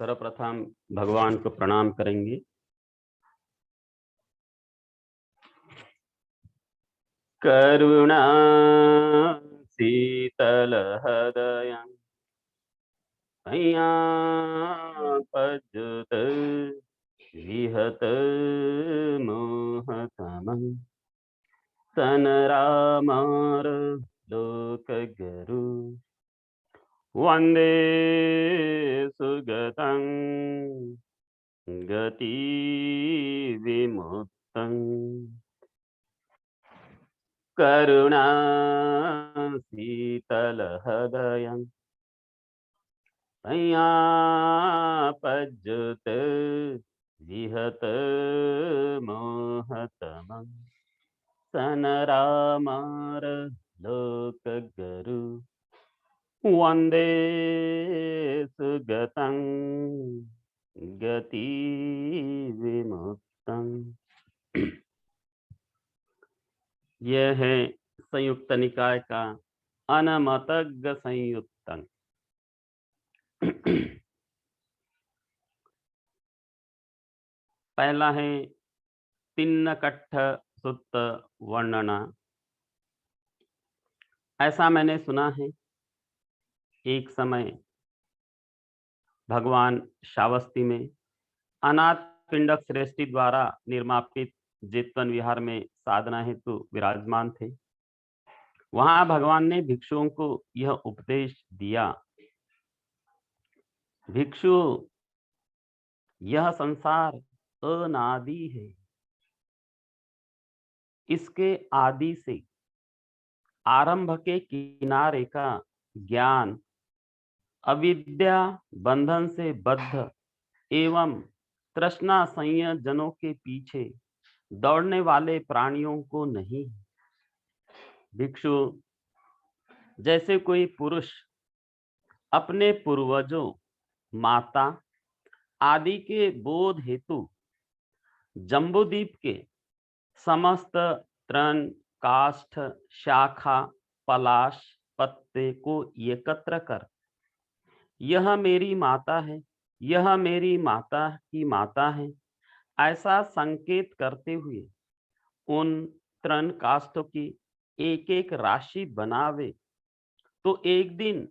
सर्वप्रथम भगवान को प्रणाम करेंगे। करुणा शीतल हृदय पजुत विहत मोहतम सन रामार लोक गुरु वंदे सुगतं गति विमुक्तं करुणा शीतल हृदय पज्जुत विहत मोहतमं सन रामार लोक गुरु वंदे सुगतं गति विमुक्तं। यह है संयुक्त निकाय का अनमतज्ञ संयुक्तम्। पहला है तिन्नकट्ठ सुत्त वर्णना। ऐसा मैंने सुना है, एक समय भगवान श्रावस्ती में अनाथ पिंडक श्रेष्ठी द्वारा निर्मापित जेतवन विहार में साधना हेतु विराजमान थे। वहां भगवान ने भिक्षुओं को यह उपदेश दिया, भिक्षु यह संसार अनादि है, इसके आदि से आरंभ के किनारे का ज्ञान अविद्या बंधन से बद्ध एवं तृष्णा संयोजनों के पीछे दौड़ने वाले प्राणियों को नहीं। भिक्षु जैसे कोई पुरुष अपने पूर्वजों, माता आदि के बोध हेतु जम्बूद्वीप के समस्त तृण, काष्ठ, शाखा, पलाश, पत्ते को एकत्र कर यह मेरी माता है, यह मेरी माता की माता है, ऐसा संकेत करते हुए उन तृण काष्ठों की एक एक राशि बनावे तो एक दिन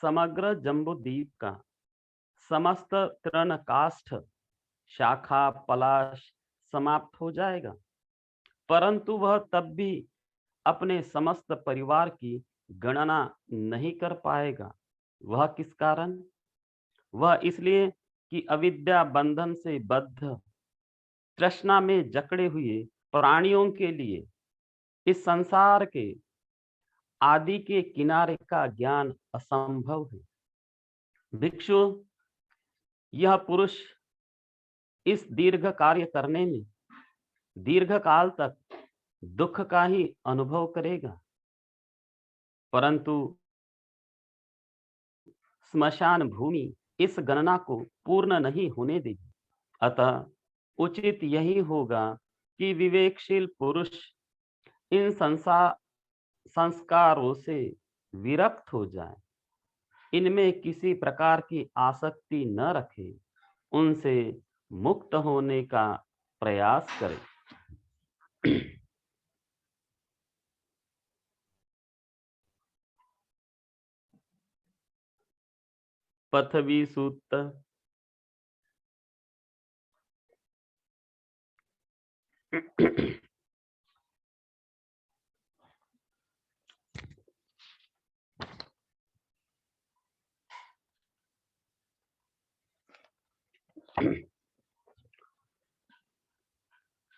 समग्र जम्बूद्वीप का समस्त तृण काष्ठ, शाखा, पलाश समाप्त हो जाएगा, परंतु वह तब भी अपने समस्त परिवार की गणना नहीं कर पाएगा। वह किस कारण? वह इसलिए कि अविद्या बंधन से बद्ध तृष्णा में जकड़े हुए प्राणियों के लिए इस संसार के आदि के किनारे का ज्ञान असंभव है। भिक्षु यह पुरुष इस दीर्घ कार्य करने में दीर्घ काल तक दुख का ही अनुभव करेगा, परंतु स्मशान भूमि इस गणना को पूर्ण नहीं होने देगी। अतः उचित यही होगा कि विवेकशील पुरुष इन संस्कारों से विरक्त हो जाए, इनमें किसी प्रकार की आसक्ति न रखे, उनसे मुक्त होने का प्रयास करे। पृथ्वी सूक्त।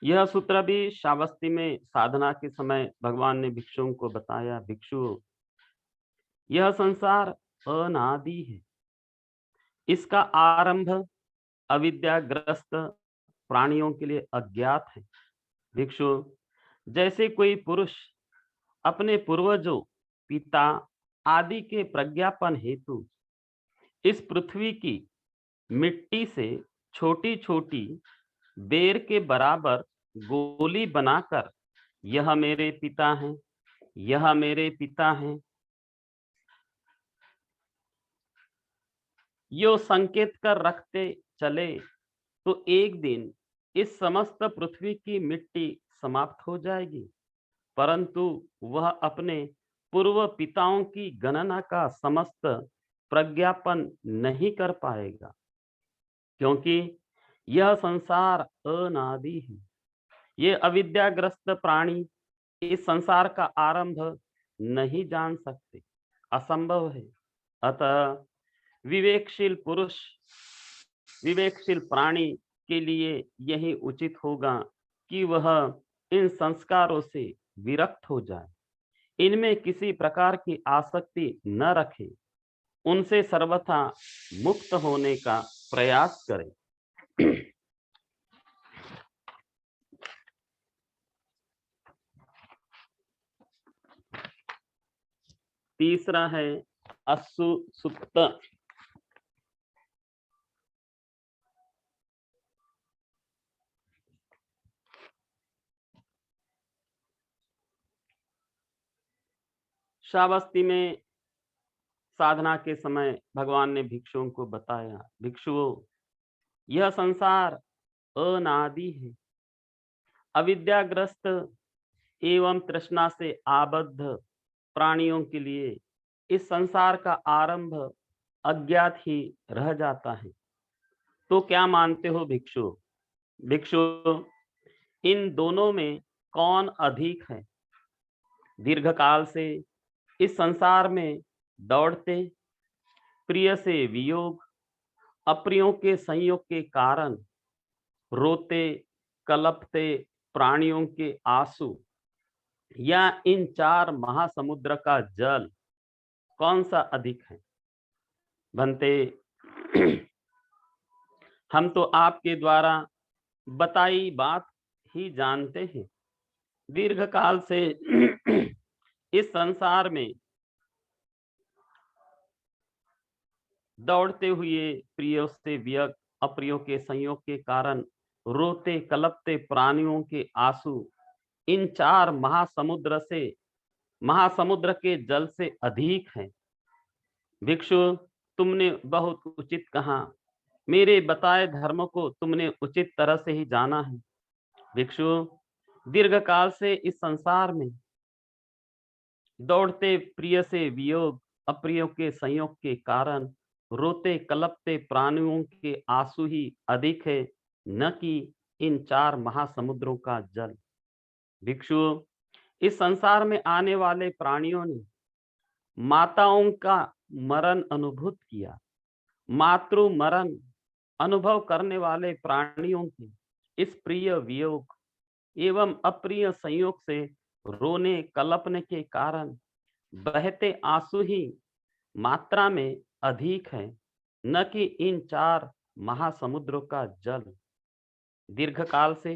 यह सूत्र भी श्रावस्ती में साधना के समय भगवान ने भिक्षुओं को बताया, भिक्षु यह संसार अनादि है, इसका आरंभ अविद्याग्रस्त प्राणियों के लिए अज्ञात है। भिक्षु जैसे कोई पुरुष अपने पूर्वजों, पिता आदि के प्रज्ञापन हेतु इस पृथ्वी की मिट्टी से छोटी छोटी बेर के बराबर गोली बनाकर यह मेरे पिता हैं, यह मेरे पिता हैं, यो संकेत कर रखते चले तो एक दिन इस समस्त पृथ्वी की मिट्टी समाप्त हो जाएगी, परंतु वह अपने पूर्व पिताओं की गणना का समस्त प्रज्ञापन नहीं कर पाएगा, क्योंकि यह संसार अनादि है। ये अविद्याग्रस्त प्राणी इस संसार का आरंभ नहीं जान सकते, असंभव है। अतः विवेकशील पुरुष, विवेकशील प्राणी के लिए यही उचित होगा कि वह इन संस्कारों से विरक्त हो जाए, इनमें किसी प्रकार की आसक्ति न रखे, उनसे सर्वथा मुक्त होने का प्रयास करे। तीसरा है असुसुप्त। श्रावस्ती में साधना के समय भगवान ने भिक्षुओं को बताया, भिक्षुओं, यह संसार अनादि है। अविद्याग्रस्त एवं तृष्णा से आबद्ध प्राणियों के लिए इस संसार का आरंभ अज्ञात ही रह जाता है। तो क्या मानते हो भिक्षु? भिक्षु, इन दोनों में कौन अधिक है? दीर्घ काल से इस संसार में दौड़ते, प्रिय से वियोग, अप्रियों के संयोग के कारण रोते कलपते प्राणियों के आंसू, या इन चार महासमुद्र का जल, कौन सा अधिक है? भंते, हम तो आपके द्वारा बताई बात ही जानते हैं। दीर्घ काल से इस संसार में दौड़ते हुए प्रियों से वियोग, अप्रियों के संयोग के कारण रोते कलपते प्राणियों के आंसू, इन चार महासमुद्र के जल से अधिक है। भिक्षु, तुमने बहुत उचित कहा, मेरे बताए धर्म को तुमने उचित तरह से ही जाना है। भिक्षु, दीर्घ काल से इस संसार में दौड़ते प्रिय से वियोग, अप्रियों के संयोग के कारण रोते कलपते प्राणियों के आंसू ही अधिक है, न कि इन चार महासमुद्रों का जल। भिक्षु, इस संसार में आने वाले प्राणियों ने माताओं का मरण अनुभूत किया। मातृ मरण अनुभव करने वाले प्राणियों के इस प्रिय वियोग एवं अप्रिय संयोग से रोने कलपने के कारण बहते आंसू ही मात्रा में अधिक है, न कि इन चार महासमुद्रों का जल। दीर्घ काल से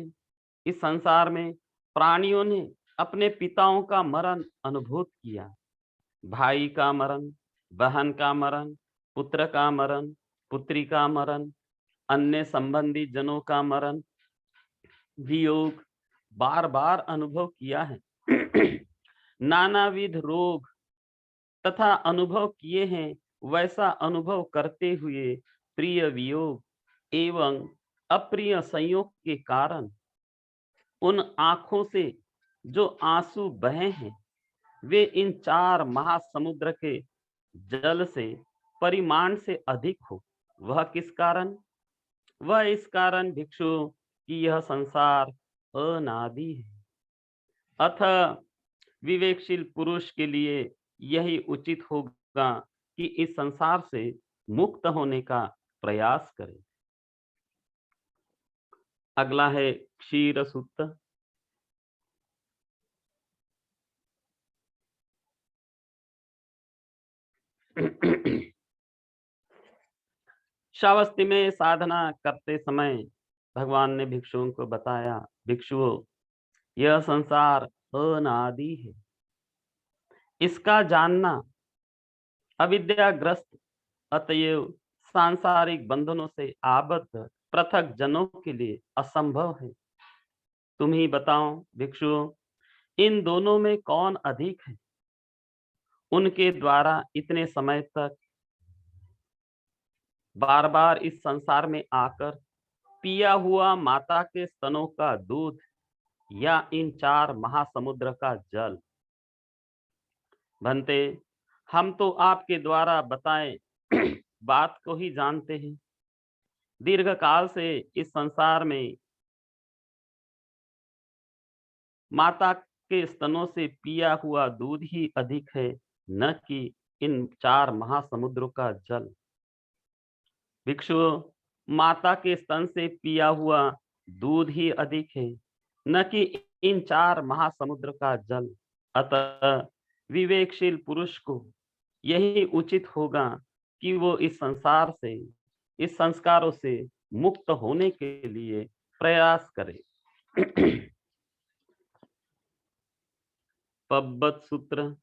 इस संसार में प्राणियों ने अपने पिताओं का मरण अनुभूत किया। भाई का मरण, बहन का मरण, पुत्र का मरण, पुत्री का मरण, अन्य संबंधी जनों का मरण, वियोग बार बार अनुभव किया है। नानाविध रोग तथा अनुभव किए हैं। वैसा अनुभव करते हुए प्रिय वियोग एवं अप्रिय संयोग के कारण उन आंखों से जो आंसू बहे हैं, वे इन चार महासमुद्र के जल से परिमाण से अधिक हो। वह किस कारण? वह इस कारण भिक्षु कि यह संसार अनादि है। अथ विवेकशील पुरुष के लिए यही उचित होगा कि इस संसार से मुक्त होने का प्रयास करें। अगला है क्षीर सूक्त। श्रावस्ती में साधना करते समय भगवान ने भिक्षुओं को बताया, भिक्षुओं, यह संसार अनादि है। इसका जानना अविद्याग्रस्त, अतएव सांसारिक बंधनों से आबद्ध पृथक जनों के लिए असंभव है। तुम ही बताओ भिक्षुओं, इन दोनों में कौन अधिक है? उनके द्वारा इतने समय तक बार बार इस संसार में आकर पिया हुआ माता के स्तनों का दूध या इन 4 महासमुद्र का जल। भंते, हम तो आपके द्वारा बताए बात को ही जानते हैं। दीर्घ काल से इस संसार में माता के स्तनों से पिया हुआ दूध ही अधिक है, न कि इन 4 महासमुद्रों का जल। भिक्षुओं, माता के स्तन से पिया हुआ दूध ही अधिक है, न कि इन 4 महासमुद्र का जल। अतः विवेकशील पुरुष को यही उचित होगा कि वो इस संसार से, इस संस्कारों से मुक्त होने के लिए प्रयास करे। पब्बत सूत्र।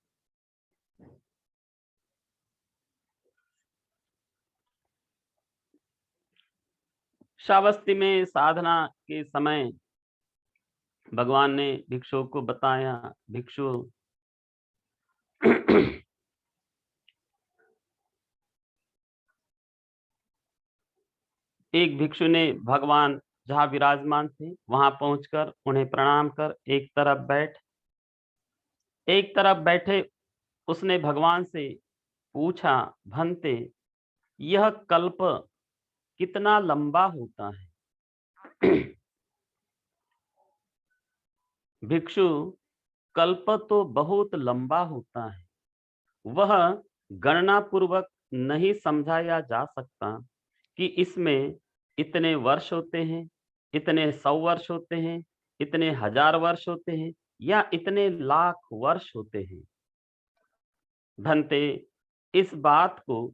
श्रावस्ती में साधना के समय भगवान ने भिक्षुओं को बताया, भिक्षु एक भिक्षु ने भगवान जहाँ विराजमान थे वहां पहुंचकर उन्हें प्रणाम कर एक तरफ बैठे उसने भगवान से पूछा, भंते, यह कल्प कितना लंबा होता है? भिक्षु, कल्प तो बहुत लंबा होता है, वह गणना पूर्वक नहीं समझाया जा सकता कि इसमें इतने वर्ष होते हैं, इतने 100 वर्ष होते हैं, इतने 1000 वर्ष होते हैं या इतने लाख वर्ष होते हैं। भंते, इस बात को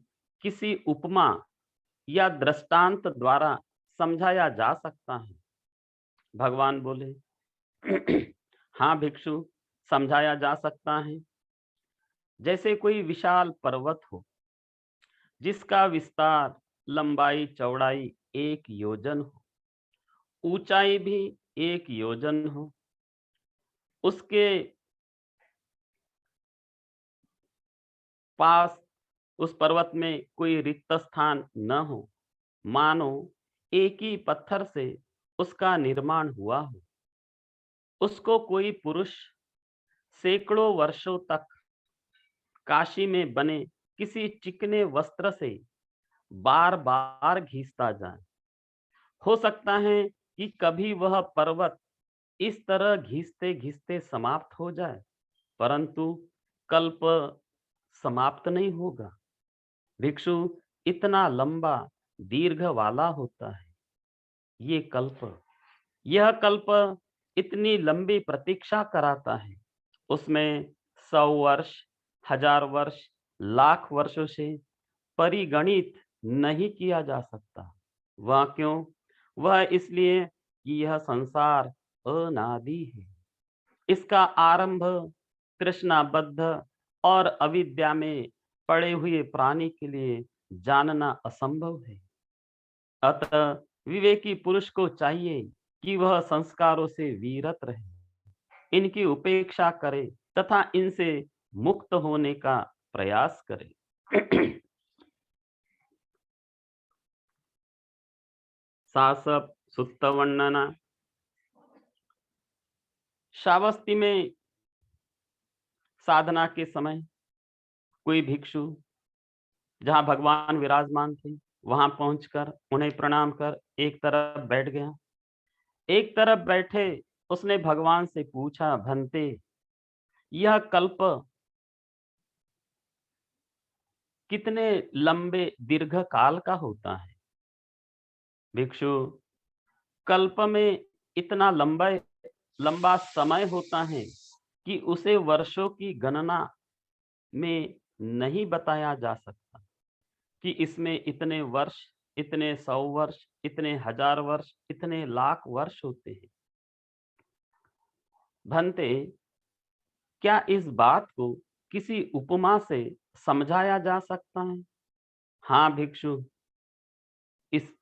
किसी उपमा या दृष्टांत द्वारा समझाया जा सकता है। भगवान बोले, हाँ भिक्षु, समझाया जा सकता है। जैसे कोई विशाल पर्वत हो जिसका विस्तार, लंबाई, चौड़ाई 1 योजन हो, ऊंचाई भी 1 योजन हो, उसके पास उस पर्वत में कोई रिक्त स्थान न हो, मानो एक ही पत्थर से उसका निर्माण हुआ हो। उसको कोई पुरुष सैकड़ों वर्षों तक काशी में बने किसी चिकने वस्त्र से बार बार घिसता जाए। हो सकता है कि कभी वह पर्वत इस तरह घिसते घिसते समाप्त हो जाए, परंतु कल्प समाप्त नहीं होगा। भिक्षु, इतना लंबा दीर्घ वाला होता है ये कल्प। यह कल्प इतनी लंबी प्रतीक्षा कराता है, उसमें 100 वर्ष, 1000 वर्ष, लाख वर्षों से परिगणित नहीं किया जा सकता। वह क्यों? वह इसलिए कि यह संसार अनादि है। इसका आरंभ तृष्णाबद्ध और अविद्या में पड़े हुए प्राणी के लिए जानना असंभव है। अतः विवेकी पुरुष को चाहिए कि वह संस्कारों से विरत रहे, इनकी उपेक्षा करे तथा इनसे मुक्त होने का प्रयास करे। सासप सुत्त वर्णना। श्रावस्ती में साधना के समय कोई भिक्षु जहां भगवान विराजमान थे वहां पहुंचकर उन्हें प्रणाम कर एक तरफ बैठ गया। एक तरफ बैठे उसने भगवान से पूछा, भंते, यह कल्प कितने लंबे दीर्घ काल का होता है? भिक्षु, कल्प में इतना लंबा समय होता है कि उसे वर्षों की गणना में नहीं बताया जा सकता कि इसमें इतने वर्ष, इतने 100 वर्ष, इतने 1000 वर्ष, इतने लाख वर्ष होते हैं। भंते, क्या इस बात को किसी उपमा से समझाया जा सकता है? हाँ भिक्षु,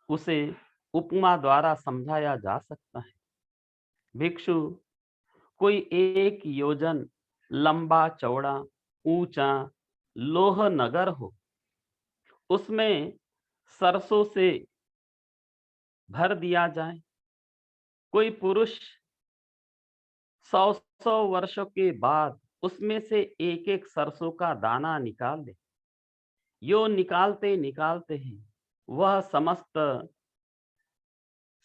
उसे उपमा द्वारा समझाया जा सकता है। भिक्षु, कोई 1 योजन लंबा चौड़ा ऊंचा लोह नगर हो, उसमें सरसों से भर दिया जाए। कोई पुरुष 100-100 वर्षों के बाद उसमें से एक-एक सरसों का दाना निकाल ले। यो निकालते ही वह समस्त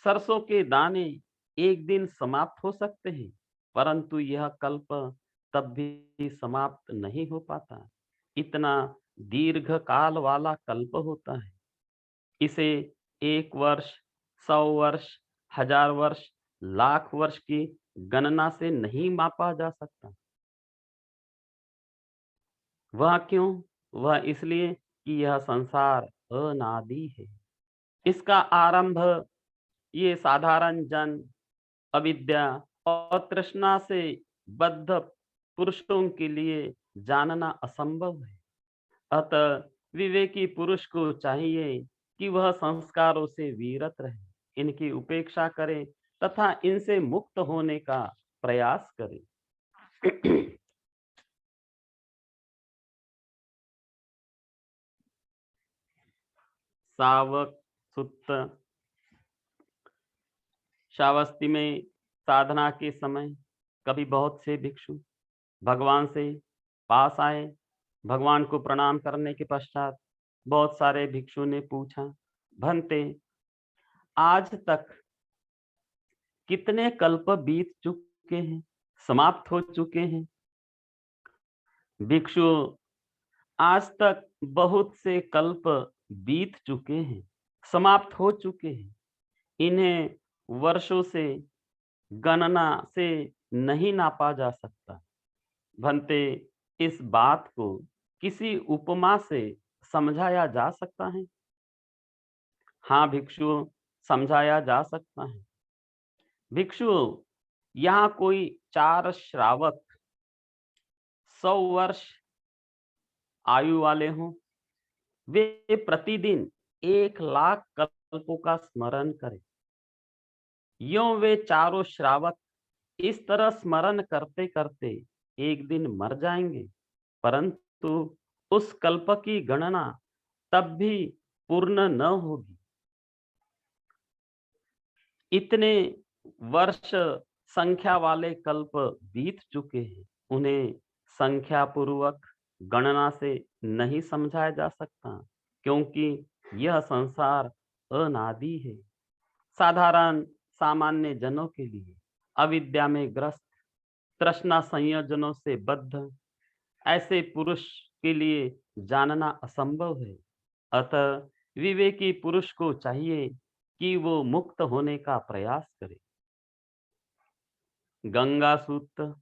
सरसों के दाने एक दिन समाप्त हो सकते हैं, परंतु यह कल्प तब भी समाप्त नहीं हो पाता। इतना दीर्घ काल वाला कल्प होता है। इसे 1 वर्ष, 100 वर्ष, 1000 वर्ष, लाख वर्ष की गणना से नहीं मापा जा सकता। वह क्यों? वह इसलिए कि यह संसार अनादि है। इसका आरंभ ये साधारण जन अविद्या और तृष्णा से बद्ध पुरुषों के लिए जानना असंभव है। अतः विवेकी पुरुष को चाहिए कि वह संस्कारों से विरत रहे, इनकी उपेक्षा करे तथा इनसे मुक्त होने का प्रयास करे। सावक सुत्त श्रावस्ती में साधना के समय कभी बहुत से भिक्षु भगवान से पास आए। भगवान को प्रणाम करने के पश्चात बहुत सारे भिक्षु ने पूछा, भंते, आज तक कितने कल्प बीत चुके हैं, समाप्त हो चुके हैं? भिक्षु, आज तक बहुत से कल्प बीत चुके हैं, समाप्त हो चुके हैं। इन्हें वर्षों से गणना से नहीं नापा जा सकता। भंते, इस बात को किसी उपमा से समझाया जा सकता है? हाँ भिक्षु, समझाया जा सकता है। भिक्षु, यहाँ कोई 4 श्रावक 100 वर्ष आयु वाले हों, वे प्रतिदिन 1,00,000 कल्पों का स्मरण करें। यों वे चारों श्रावक इस तरह स्मरण करते करते एक दिन मर जाएंगे, परंतु उस कल्प की गणना तब भी पूर्ण न होगी। इतने वर्ष संख्या वाले कल्प बीत चुके हैं, उन्हें संख्या पूर्वक गणना से नहीं समझाया जा सकता, क्योंकि यह संसार अनादि है। साधारण सामान्य जनों के लिए अविद्या में ग्रस्त तृष्णा संयोजनों से बद्ध ऐसे पुरुष के लिए जानना असंभव है। अतः विवेकी पुरुष को चाहिए कि वो मुक्त होने का प्रयास करे। गंगा सूत्र।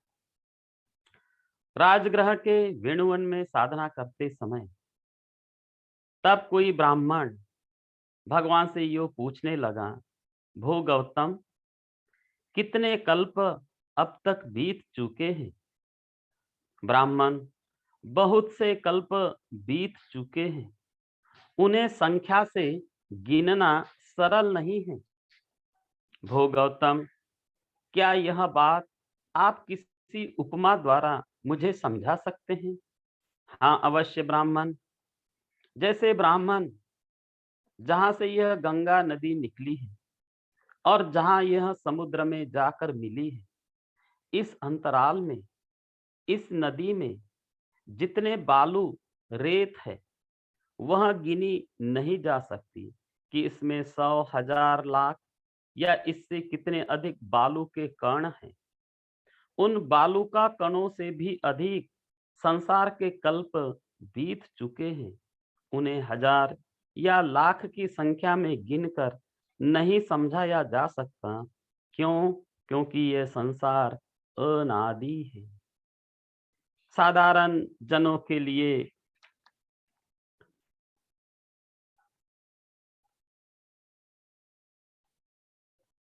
राजगृह के वेणुवन में साधना करते समय तब कोई ब्राह्मण भगवान से यो पूछने लगा, भो गौतम, कितने कल्प अब तक बीत चुके हैं? ब्राह्मण, बहुत से कल्प बीत चुके हैं, उन्हें संख्या से गिनना सरल नहीं है। भो गौतम, क्या यह बात आप किसी उपमा द्वारा मुझे समझा सकते हैं? हाँ अवश्य ब्राह्मण। जैसे ब्राह्मण, जहां से यह गंगा नदी निकली है और जहां यह समुद्र में जाकर मिली है, इस अंतराल में, इस नदी में जितने बालू रेत है, वह गिनी नहीं जा सकती कि इसमें 100, 1000, लाख या इससे कितने अधिक बालू के कण हैं। उन बालू का कणों से भी अधिक संसार के कल्प बीत चुके हैं। उन्हें 1000 या लाख की संख्या में गिनकर नहीं समझाया जा सकता। क्यों? क्योंकि यह संसार अनादि है। साधारण जनों के लिए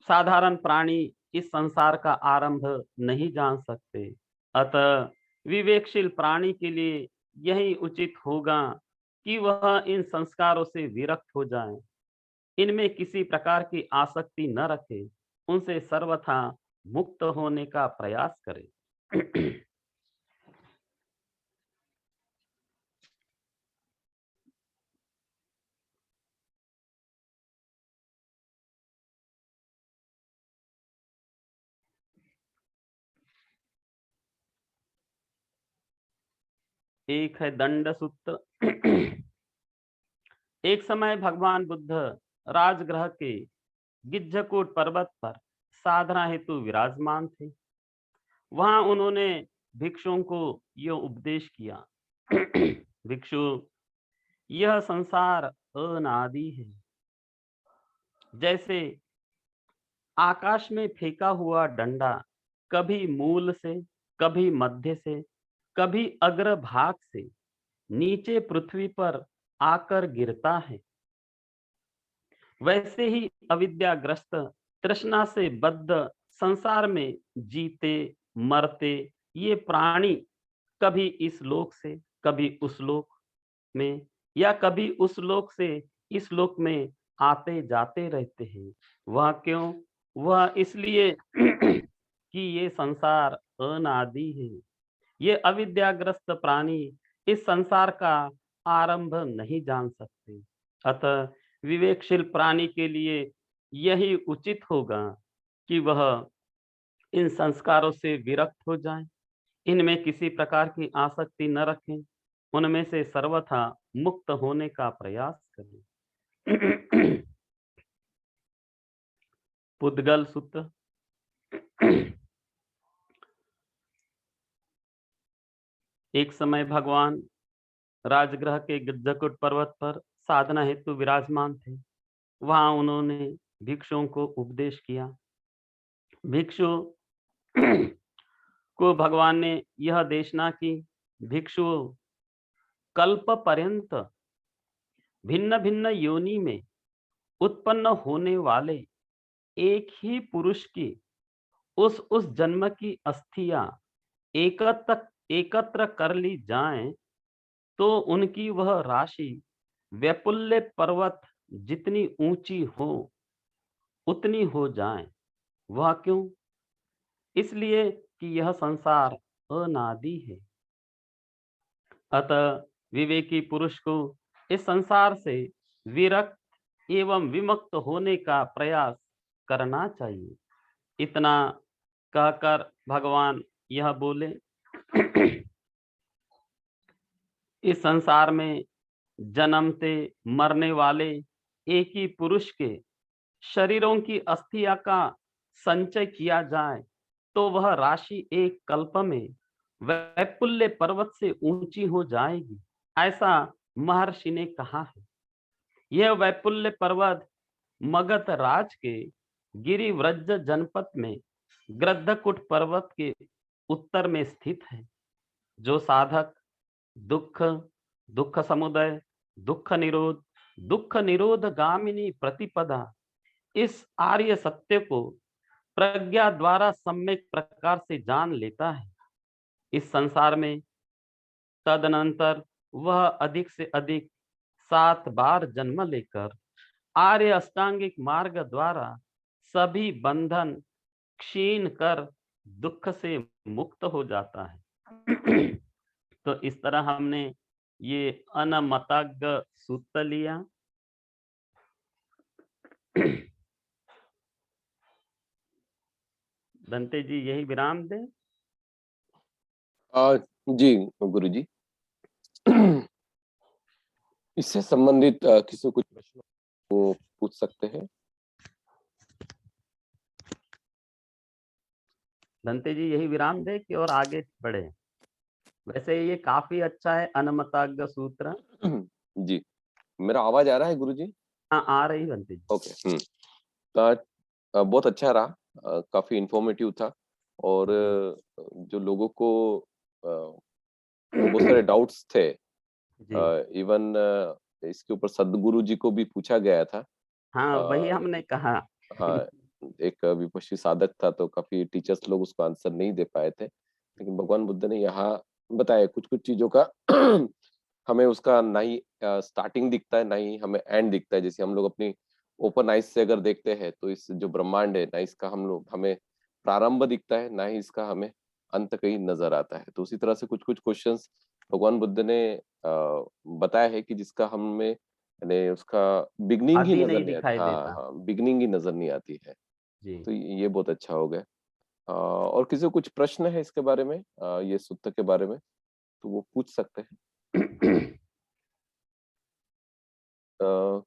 साधारण प्राणी इस संसार का आरंभ नहीं जान सकते। अतः विवेकशील प्राणी के लिए यही उचित होगा कि वह इन संस्कारों से विरक्त हो जाए, इनमें किसी प्रकार की आसक्ति न रखे, उनसे सर्वथा मुक्त होने का प्रयास करे। एक है दंड सूत्र। एक समय भगवान बुद्ध राजगृह के गिज्झकूट पर्वत पर साधना हेतु विराजमान थे। वहां उन्होंने भिक्षुओं को यह उपदेश किया। भिक्षु, यह संसार अनादि है। जैसे आकाश में फेंका हुआ डंडा कभी मूल से, कभी मध्य से, कभी अग्रभाग से नीचे पृथ्वी पर आकर गिरता है, वैसे ही अविद्याग्रस्त तृष्णा से बद्ध संसार में जीते मरते ये प्राणी कभी इस लोक से, कभी उस लोक में, या कभी उस लोक से इस लोक में आते जाते रहते हैं। वह क्यों? वह इसलिए कि ये संसार अनादि है। ये अविद्याग्रस्त प्राणी इस संसार का आरंभ नहीं जान सकते। अतः विवेकशील प्राणी के लिए यही उचित होगा कि वह इन संस्कारों से विरक्त हो जाए, इनमें किसी प्रकार की आसक्ति न रखें, उनमें से सर्वथा मुक्त होने का प्रयास करें। पुद्गल सूत्र। एक समय भगवान राजगृह के गिज्झकूट पर्वत पर साधना हेतु विराजमान थे। वहां उन्होंने भिक्षुओं को उपदेश किया। भिक्षु को भगवान ने यह देशना की, भिक्षुओं, कल्प पर्यंत भिन्न भिन्न योनि में उत्पन्न होने वाले एक ही पुरुष की उस जन्म की अस्थियां एकत्र एकत्र कर ली जाएं तो उनकी वह राशि वैपुल्य पर्वत जितनी ऊंची हो उतनी हो जाए। वह क्यों? इसलिए कि यह संसार अनादि है। अतः विवेकी पुरुष को इस संसार से विरक्त एवं विमुक्त होने का प्रयास करना चाहिए। इतना कहकर भगवान यह बोले, इस संसार में जन्मते मरने वाले एक ही पुरुष के शरीरों की अस्थियां का संचय किया जाए तो वह राशि एक कल्प में वैपुल्य पर्वत से ऊंची हो जाएगी, ऐसा महर्षि ने कहा है। यह वैपुल्य पर्वत मगध राज के गिरिव्रज जनपद में गृद्धकुट पर्वत के उत्तर में स्थित है। जो साधक दुख, दुख समुदय, दुख निरोध गामिनी प्रतिपदा, इस आर्य सत्य को प्रज्ञा द्वारा सम्यक प्रकार से जान लेता है, इस संसार में तदनंतर वह अधिक से अधिक 7 बार जन्म लेकर आर्य अष्टांगिक मार्ग द्वारा सभी बंधन क्षीण कर दुख से मुक्त हो जाता है। तो इस तरह हमने ये अनमतज्ञ सूत्र लिया। दंते जी यही विराम दें। जी गुरुजी। इससे संबंधित किसी कुछ प्रश्न को पूछ सकते हैं। दंते जी यही विराम दे कि और आगे बढ़े। वैसे ये काफी अच्छा है अनमतज्ञ सूत्र। जी, मेरा आवाज आ रहा है गुरुजी? हाँ, आ रही दंते जी। ओके। बहुत अच्छा रहा, काफी इंफॉर्मेटिव था और जो लोगों को बहुत सारे डाउट्स थे, इवन इसके ऊपर सदगुरु जी को भी पूछा गया था। हाँ, वही हमने कहा। हाँ, एक विपश्ची साधक था तो काफी टीचर्स लोग उसको आंसर नहीं दे पाए थे, लेकिन भगवान बुद्ध ने यहाँ बताया कुछ कुछ चीजों का। हमें उसका ना ही स्टार्टिंग दिखता है ना ही हमें एंड दिखता है। जैसे हम लोग अपनी ओपन आइज से अगर देखते हैं तो इस जो ब्रह्मांड है ना, इसका हमें प्रारंभ दिखता है ना ही इसका हमें अंत कहीं नजर आता है। तो उसी तरह से कुछ कुछ क्वेश्चंस भगवान बुद्ध ने बताया है कि जिसका हमें यानी उसका बिगनिंग ही आदि नजर नहीं नहीं आती। दिखाई हाँ देता। हाँ, बिगनिंग ही नजर नहीं आती है। जी। तो ये बहुत अच्छा हो गया। और किसी को कुछ प्रश्न है इसके बारे में, ये सूत्र के बारे में तो वो पूछ सकते हैं। अ